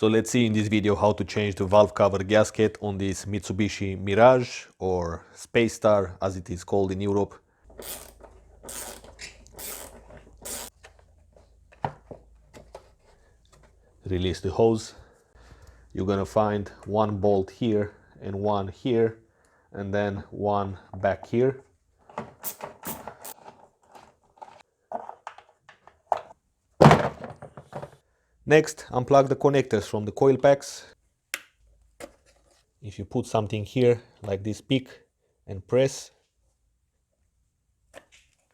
So let's see in this video how to change the valve cover gasket on this Mitsubishi Mirage, or Space Star as it is called in Europe. Release the hose. You're gonna find one bolt here and one here, and then one back here. Next, unplug the connectors from the coil packs. If you put something here like this pick and press,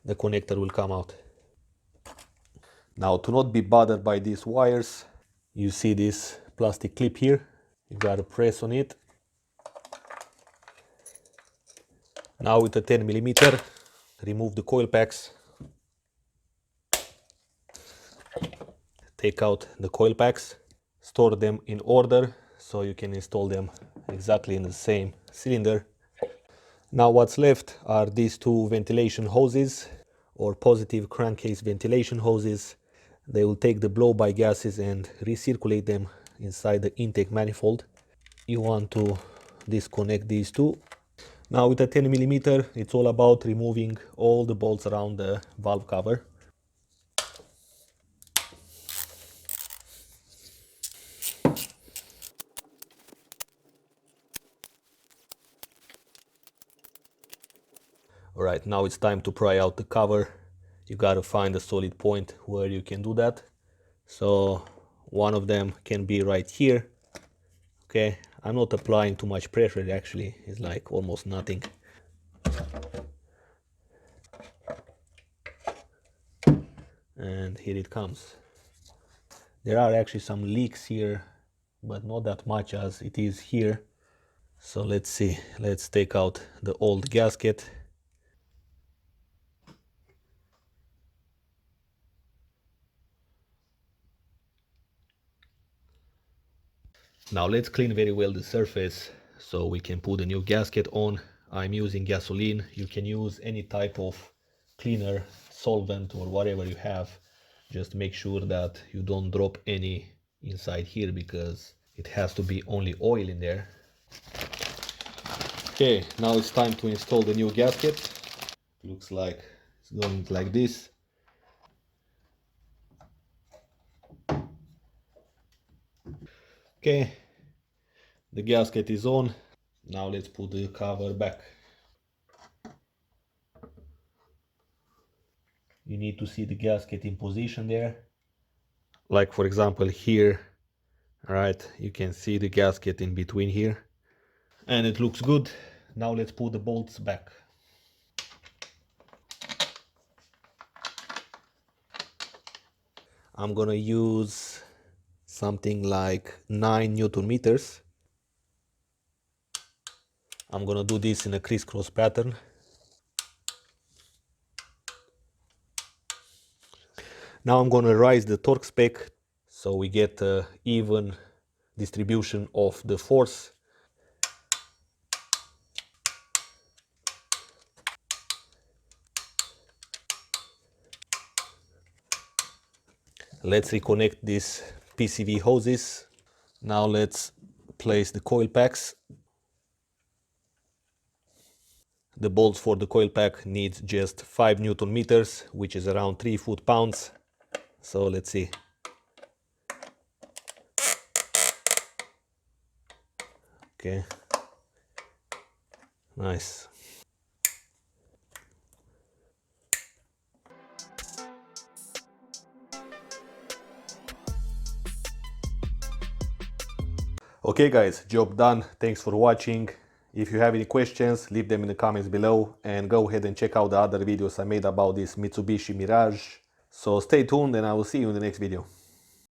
the connector will come out. Now, to not be bothered by these wires, you see this plastic clip here. You gotta press on it. Now with a 10mm, remove the coil packs. Take out the coil packs, store them in order so you can install them exactly in the same cylinder. Now what's left are these two ventilation hoses, or positive crankcase ventilation hoses. They will take the blow-by gases and recirculate them inside the intake manifold. You want to disconnect these two. Now with a 10mm, it's all about removing all the bolts around the valve cover. Alright, now it's time to pry out the cover. You gotta find a solid point where you can do that. So one of them can be right here. Okay, I'm not applying too much pressure, actually, it's like almost nothing. And here it comes. There are actually some leaks here, but not that much as it is here. So let's see, let's take out the old gasket. Now let's clean very well the surface so we can put a new gasket on. I'm using gasoline. You can use any type of cleaner, solvent or whatever you have. Just make sure that you don't drop any inside here, because it has to be only oil in there. Okay, now it's time to install the new gasket. Looks like it's going like this. Okay, the gasket is on. Now let's put the cover back. You need to see the gasket in position there. Like for example here, alright, you can see the gasket in between here. And it looks good. Now let's put the bolts back. I'm gonna use something like 9 Newton meters. I'm gonna do this in a crisscross pattern. Now I'm gonna raise the torque spec so we get an even distribution of the force. Let's reconnect these PCV hoses. Now let's place the coil packs. The bolts for the coil pack needs just 5 Newton meters, which is around 3 foot-pounds. So let's see. Okay. Nice. Okay guys, job done. Thanks for watching. If you have any questions, leave them in the comments below, and go ahead and check out the other videos I made about this Mitsubishi Mirage. So stay tuned and I will see you in the next video.